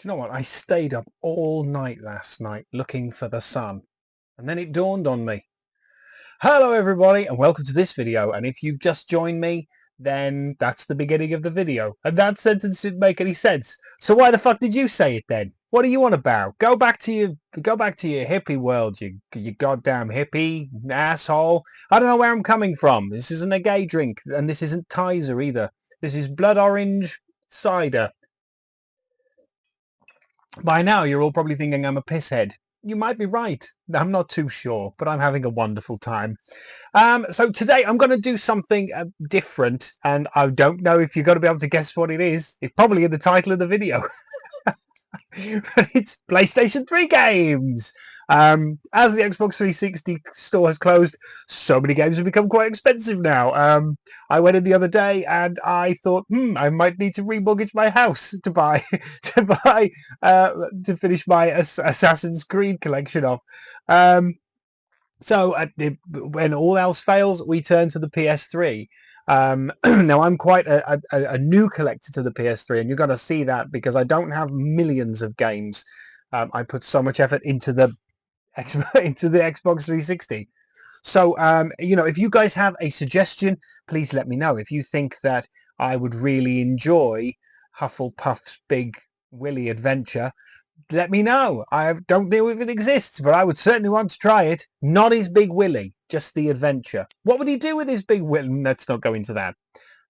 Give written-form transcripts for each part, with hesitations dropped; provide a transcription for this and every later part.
you know what? I stayed up all night last night looking for the sun. And then it dawned on me. Hello everybody and welcome to this video. And if you've just joined me, then that's the beginning of the video. And that sentence didn't make any sense. So why the fuck did you say it then? What are you on about? Go back to your hippie world, you goddamn hippie asshole. I don't know where I'm coming from. This isn't a gay drink, and this isn't Tizer either. This is blood orange cider. By now, you're all probably thinking I'm a pisshead. You might be right. I'm not too sure, but I'm having a wonderful time. So today I'm going to do something different, and I don't know if you're going to be able to guess what it is. It's probably in the title of the video. It's PlayStation 3 games. As the Xbox 360 store has closed, so many games have become quite expensive now. I went in the other day and I thought, I might need to remortgage my house to buy to finish my Assassin's Creed collection off. So when all else fails, we turn to the PS3. Now I'm quite a new collector to the PS3, and you're going to see that because I don't have millions of games. I put so much effort into the Xbox 360. So if you guys have a suggestion, please let me know. If you think that I would really enjoy Hufflepuff's Big Willy Adventure, let me know. I don't know if it exists, but I would certainly want to try it. Not his Big Willy, just the adventure. What would he do with his Big Willy? Let's not go into that.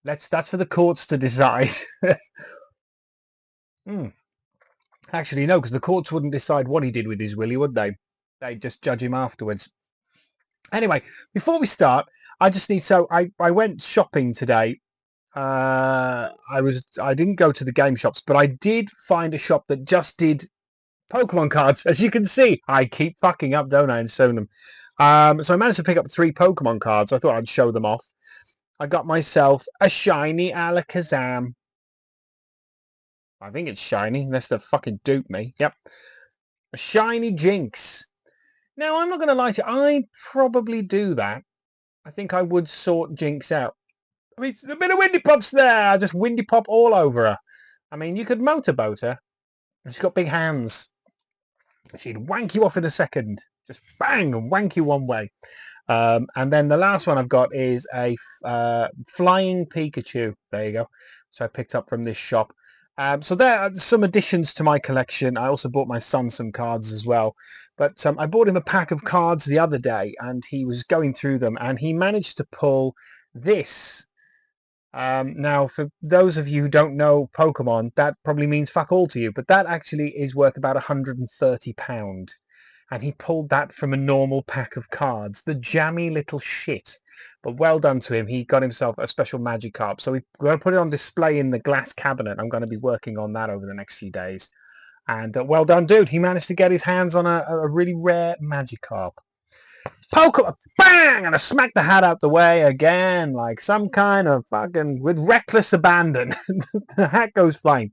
That's for the courts to decide. Actually, no, because the courts wouldn't decide what he did with his Willy, would they? They'd just judge him afterwards. Anyway, before we start, I just need. So I went shopping today. I didn't go to the game shops, but I did find a shop that just did Pokemon cards. As you can see, I keep fucking up, don't I, and showing them. So I managed to pick up 3 Pokemon cards. I thought I'd show them off. I got myself a shiny Alakazam. I think it's shiny, unless they fucking dupe me. Yep. A shiny Jinx. Now, I'm not going to lie to you. I'd probably do that. I think I would sort Jinx out. I mean, a bit of Windy Pops there. I just Windy Pop all over her. I mean, you could motorboat her. She's got big hands. She'd wank you off in a second. Just bang and wank you one way. And then the last one I've got is a flying Pikachu. There you go. So I picked up from this shop. So there are some additions to my collection. I also bought my son some cards as well. But I bought him a pack of cards the other day, and he was going through them, and he managed to pull this. Now, for those of you who don't know Pokemon, that probably means fuck all to you, but that actually is worth about £130. And he pulled that from a normal pack of cards. The jammy little shit. But well done to him. He got himself a special Magikarp. So we're going to put it on display in the glass cabinet. I'm going to be working on that over the next few days. And well done, dude. He managed to get his hands on a really rare Magikarp. Pokemon, bang! And I smacked the hat out the way again, like some kind of fucking, with reckless abandon. The hat goes flying.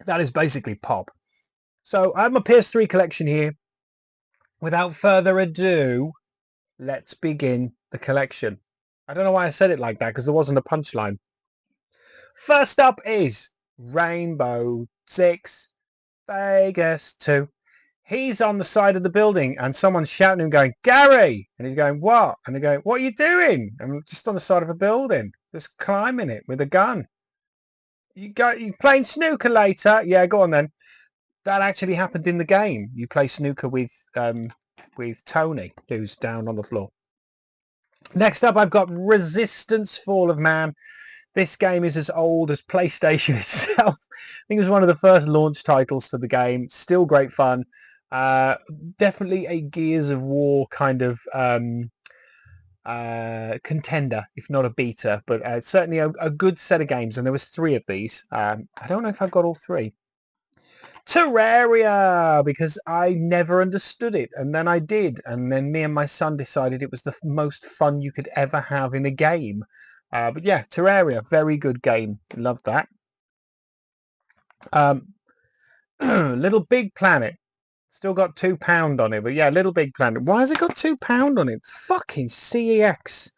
That is basically pop. So I have my PS3 collection here. Without further ado, let's begin the collection. I don't know why I said it like that, because there wasn't a punchline. First up is Rainbow Six Vegas 2. He's on the side of the building and someone's shouting him going, Gary! And he's going, what? And they're going, what are you doing? I'm just on the side of a building, just climbing it with a gun. You playing snooker later? Yeah, go on then. That actually happened in the game. You play snooker with Tony, who's down on the floor. Next up, I've got Resistance Fall of Man. This game is as old as PlayStation itself. I think it was one of the first launch titles for the game. Still great fun. Definitely a Gears of War kind of contender, if not a beta, but certainly a good set of games. And there was 3 of these. I don't know if I've got all 3. Terraria, because I never understood it, and then I did, and then me and my son decided it was the most fun you could ever have in a game. But yeah, Terraria, very good game. Love that. Little Big Planet, still got £2 on it, but yeah, Little Big Planet. Why has it got £2 on it? Fucking CEX.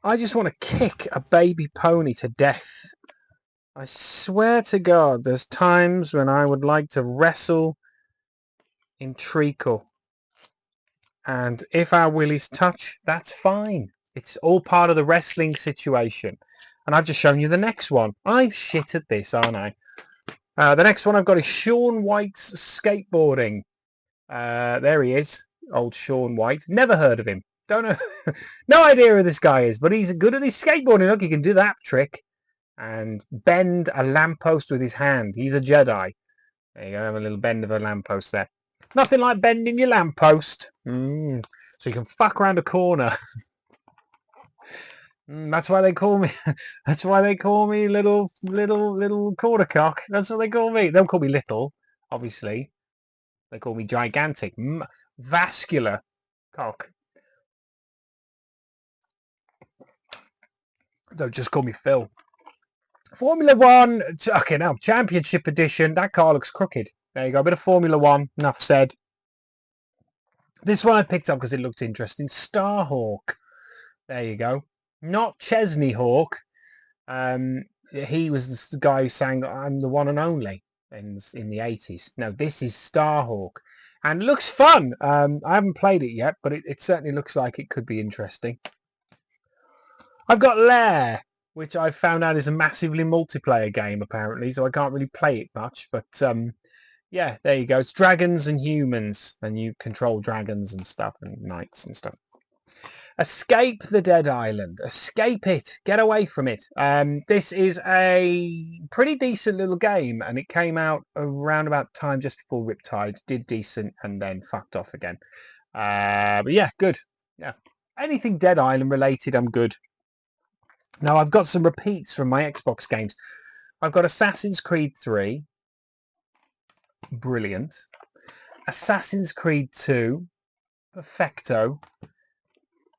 I just want to kick a baby pony to death. I swear to God, there's times when I would like to wrestle in treacle. And if our willies touch, that's fine. It's all part of the wrestling situation. And I've just shown you the next one. I'm shit at this, aren't I? The next one I've got is Shaun White's skateboarding. There he is, old Shaun White. Never heard of him. Don't know. No idea who this guy is, but he's good at his skateboarding. Look, he can do that trick and bend a lamppost with his hand. He's a Jedi. There you go, have a little bend of a lamppost there. Nothing like bending your lamppost. So you can fuck around a corner. That's why they call me. That's why they call me little quarter cock. That's what they call me. They don't call me little, obviously. They call me gigantic, vascular cock. Don't just call me Phil. Formula One. Okay, now Championship Edition. That car looks crooked. There you go. A bit of Formula One. Enough said. This one I picked up because it looked interesting. Starhawk. There you go. Not Chesney Hawk. He was the guy who sang "I'm the One and Only" in the 80s. No, this is Starhawk, and looks fun. I haven't played it yet, but it certainly looks like it could be interesting. I've got Lair, which I found out is a massively multiplayer game apparently, so I can't really play it much. But yeah, there you go. It's dragons and humans, and you control dragons and stuff, and knights and stuff. Escape the Dead Island. Escape it. Get away from it. This is a pretty decent little game, and it came out around about time just before Riptide. Did decent and then fucked off again. But yeah, good. Yeah, anything Dead Island related, I'm good. Now I've got some repeats from my Xbox games. I've got Assassin's Creed 3. Brilliant. Assassin's Creed 2. Perfecto.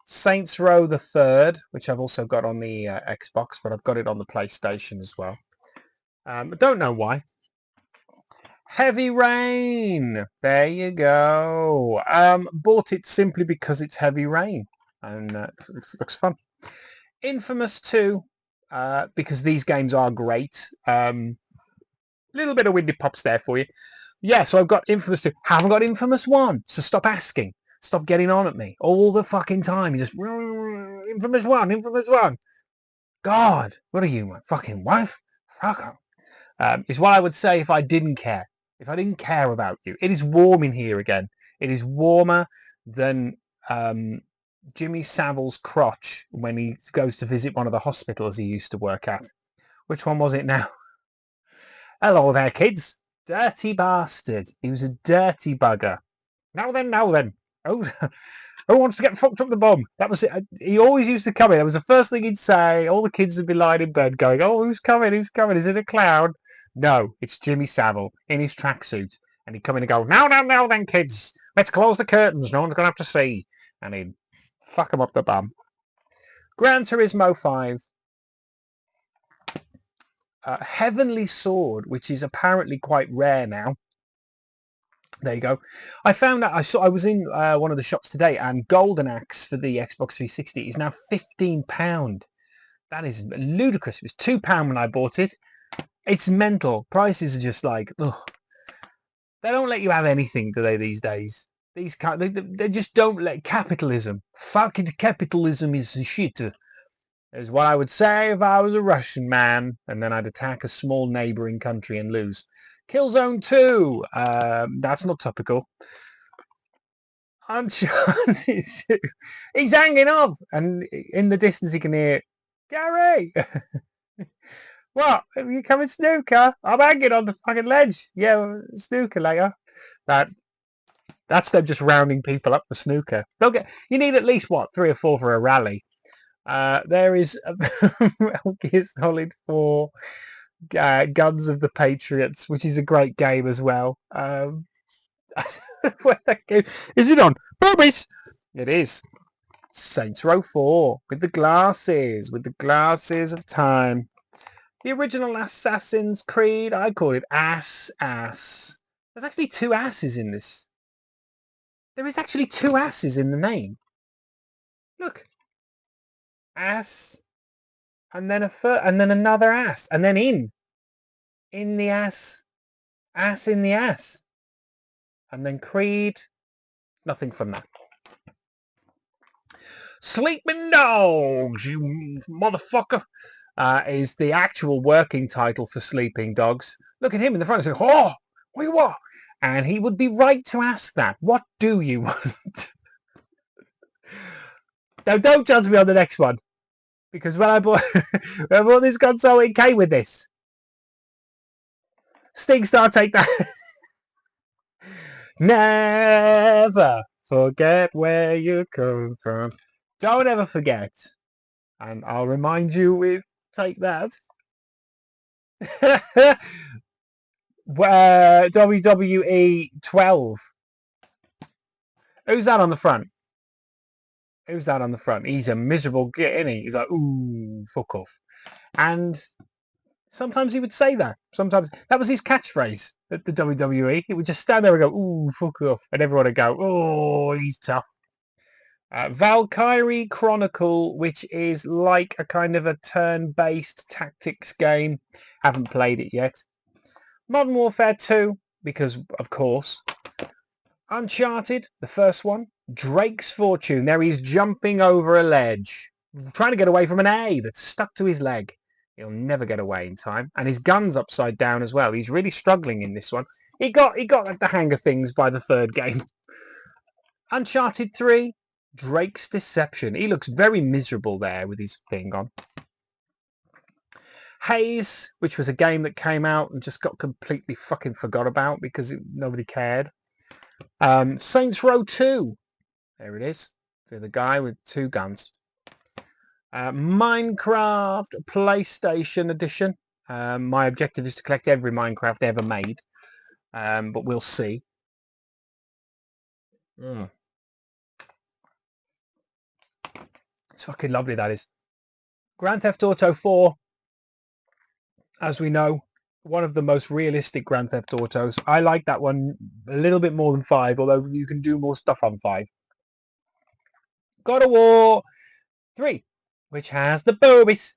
Saints Row the Third, which I've also got on the Xbox, but I've got it on the PlayStation as well. I don't know why. Heavy Rain. There you go. Bought it simply because it's Heavy Rain, and it looks fun. Infamous 2, because these games are great. Little bit of windy pops there for you. Yeah, so I've got Infamous 2. Haven't got Infamous 1, so stop asking. Stop getting on at me all the fucking time. You just Infamous 1, Infamous 1. God, what are you, my fucking wife? Fuck up. Is what I would say if I didn't care. If I didn't care about you. It is warm in here again. It is warmer than Jimmy Savile's crotch when he goes to visit one of the hospitals he used to work at. Which one was it now? Hello there, kids. Dirty bastard. He was a dirty bugger. Now then. Oh, who wants to get fucked up the bum? That was it. He always used to come in. That was the first thing he'd say. All the kids would be lying in bed going, oh, who's coming? Who's coming? Is it a clown? No, it's Jimmy Savile in his tracksuit. And he'd come in and go, now then, kids. Let's close the curtains. No one's going to have to see. And he'd fuck him up the bum. Gran Turismo 5. Heavenly Sword, which is apparently quite rare now. There you go. I found out. I was in one of the shops today, and Golden Axe for the Xbox 360 is now £15. That is ludicrous. It was £2 when I bought it. It's mental. Prices are just like, ugh. They don't let you have anything, do they? These days, they just don't let capitalism. Fucking capitalism is shit. Is what I would say if I was a Russian man, and then I'd attack a small neighbouring country and lose. Killzone 2. That's not topical. Uncharted 2. He's hanging off, and in the distance you can hear, Gary. What? Are you coming snooker? I'm hanging on the fucking ledge. Yeah, snooker later. That's them just rounding people up for snooker. You need at least what 3 or 4 for a rally. There is Metal Gear Solid 4. Guns of the Patriots, which is a great game as well. Where that game is it on? Boobies! It is. Saints Row 4 with the glasses of time. The original Assassin's Creed, I call it Ass. There's actually 2 asses in this. There is actually 2 asses in the name. Look. Ass. And then and then another ass. And then in. in the ass. Ass in the ass. And then Creed. Nothing from that. Sleeping Dogs, you motherfucker, is the actual working title for Sleeping Dogs. Look at him in the front and say, oh, what? And he would be right to ask that. What do you want? Now, don't judge me on the next one. Because when I bought, when I bought this console, it came with this. StingStar, take that. Never forget where you come from. Don't ever forget. And I'll remind you with take that. WWE 12. Who's that on the front? Who's that on the front? He's a miserable git, isn't he? He's like, ooh, fuck off. And sometimes he would say that. Sometimes that was his catchphrase at the WWE. He would just stand there and go, ooh, fuck off. And everyone would go, oh, he's tough. Valkyrie Chronicle, which is like a kind of a turn-based tactics game. Haven't played it yet. Modern Warfare 2, because of course. Uncharted, the first one. Drake's Fortune. There he's jumping over a ledge, trying to get away from an A that's stuck to his leg. He'll never get away in time. And his gun's upside down as well. He's really struggling in this one. He got like the hang of things by the third game. Uncharted 3. Drake's Deception. He looks very miserable there with his thing on. Haze, which was a game that came out and just got completely fucking forgot about because nobody cared. Saints Row 2. There it is. For the guy with two guns. Minecraft PlayStation Edition. My objective is to collect every Minecraft ever made. But we'll see. It's fucking lovely, that is. Grand Theft Auto 4, as we know, one of the most realistic Grand Theft Autos. I like that one a little bit more than 5, although you can do more stuff on 5. God of War 3, which has the boobies.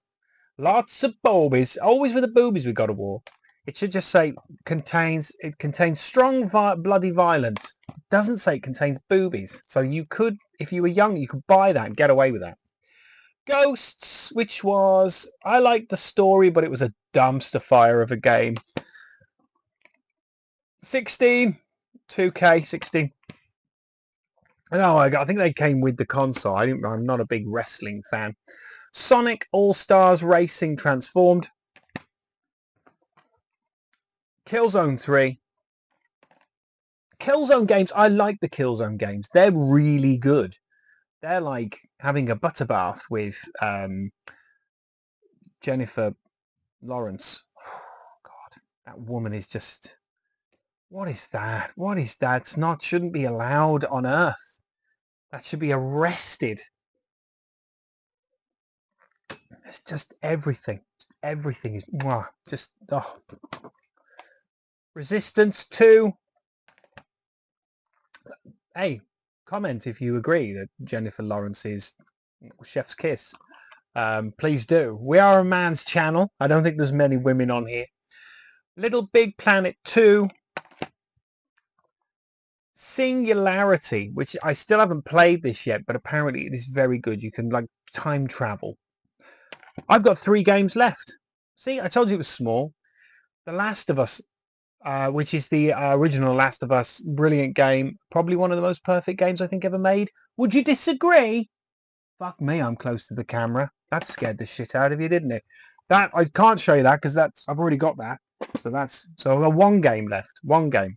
Lots of boobies. Always with the boobies with God of War. It should just say it contains strong bloody violence. It doesn't say it contains boobies. So you could, if you were young, you could buy that and get away with that. Ghosts, which was, I liked the story, but it was a dumpster fire of a game. 16, 2K16. No, I think they came with the console. I'm not a big wrestling fan. Sonic All-Stars Racing Transformed. Killzone 3. Killzone games, I like the Killzone games. They're really good. They're like having a butter bath with Jennifer Lawrence. Oh, God, that woman is just... What is that? What is that? Shouldn't be allowed on Earth. That should be arrested. It's just everything. Everything is just... Oh. Resistance 2. Hey, comment if you agree that Jennifer Lawrence is chef's kiss. Please do. We are a man's channel. I don't think there's many women on here. Little Big Planet 2. Singularity, which I still haven't played this yet, but apparently it is very good. You can like time travel. I've got 3 games left. See, I told you it was small. The Last of Us, which is the original Last of Us, brilliant game. Probably one of the most perfect games I think ever made. Would you disagree? Fuck me, I'm close to the camera. That scared the shit out of you, didn't it? That I can't show you that because I've already got that. So I've got 1 game left. 1 game.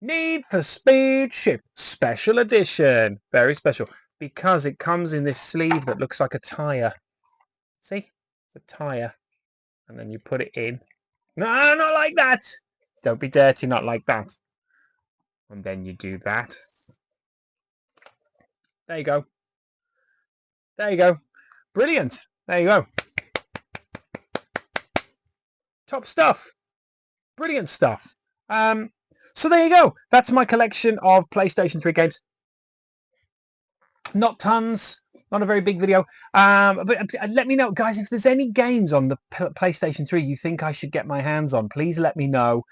Need for Speed Shift Special Edition. Very special because it comes in this sleeve that looks like a tire. See? It's a tire. And then you put it in. No, not like that. Don't be dirty, not like that. And then you do that. There you go. There you go. Brilliant. There you go. Top stuff. Brilliant stuff. So there you go. That's my collection of PlayStation 3 games. Not tons, not a very big video. But let me know, guys, if there's any games on the PlayStation 3 you think I should get my hands on. Please let me know.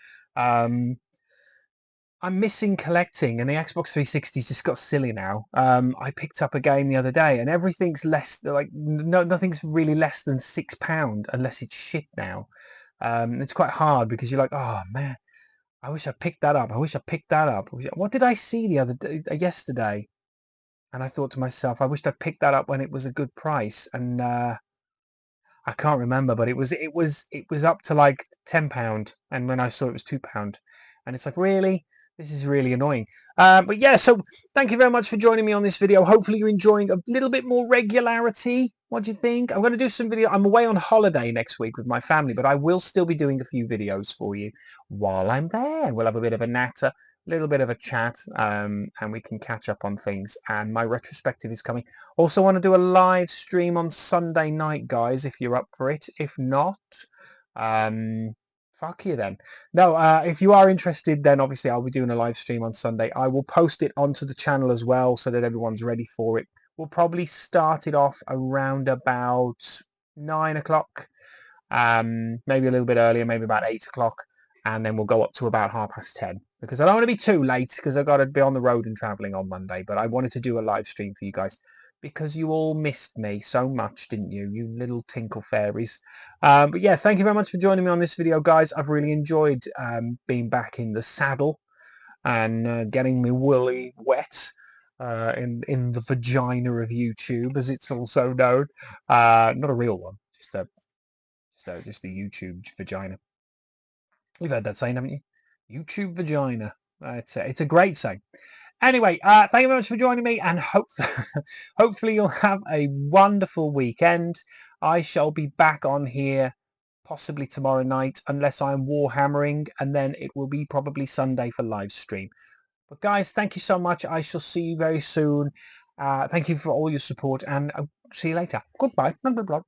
I'm missing collecting, and the Xbox 360's just got silly now. I picked up a game the other day, and everything's less, like, nothing's really less than £6 unless it's shit now. It's quite hard because you're like, oh man, I wish I picked that up. I wish I picked that up. What did I see the other day, yesterday? And I thought to myself, I wished I picked that up when it was a good price. And I can't remember, but it was up to like £10, and when I saw it was £2, and it's like, really, this is really annoying. But yeah, so thank you very much for joining me on this video. Hopefully you're enjoying a little bit more regularity. What do you think? I'm going to do some video. I'm away on holiday next week with my family, but I will still be doing a few videos for you while I'm there. We'll have a bit of a natter, a little bit of a chat, and we can catch up on things. And my retrospective is coming. Also want to do a live stream on Sunday night, guys, if you're up for it. If not, fuck you then. No, if you are interested, then obviously I'll be doing a live stream on Sunday. I will post it onto the channel as well so that everyone's ready for it. We'll probably start it off around about 9 o'clock, maybe a little bit earlier, maybe about 8 o'clock, and then we'll go up to about 10:30, because I don't want to be too late because I've got to be on the road and traveling on Monday. But I wanted to do a live stream for you guys because you all missed me so much, didn't you, you little tinkle fairies? But yeah, thank you very much for joining me on this video, guys. I've really enjoyed being back in the saddle and getting me woolly wet in the vagina of YouTube, as it's also known. Not a real one, just the YouTube vagina. You've heard that saying, haven't you? YouTube vagina. It's a great saying. Anyway, thank you very much for joining me, and hopefully you'll have a wonderful weekend. I shall be back on here possibly tomorrow night, unless I'm warhammering, and then it will be probably Sunday for live stream. But guys, thank you so much. I shall see you very soon. Thank you for all your support, and I'll see you later. Goodbye. Blah, blah, blah.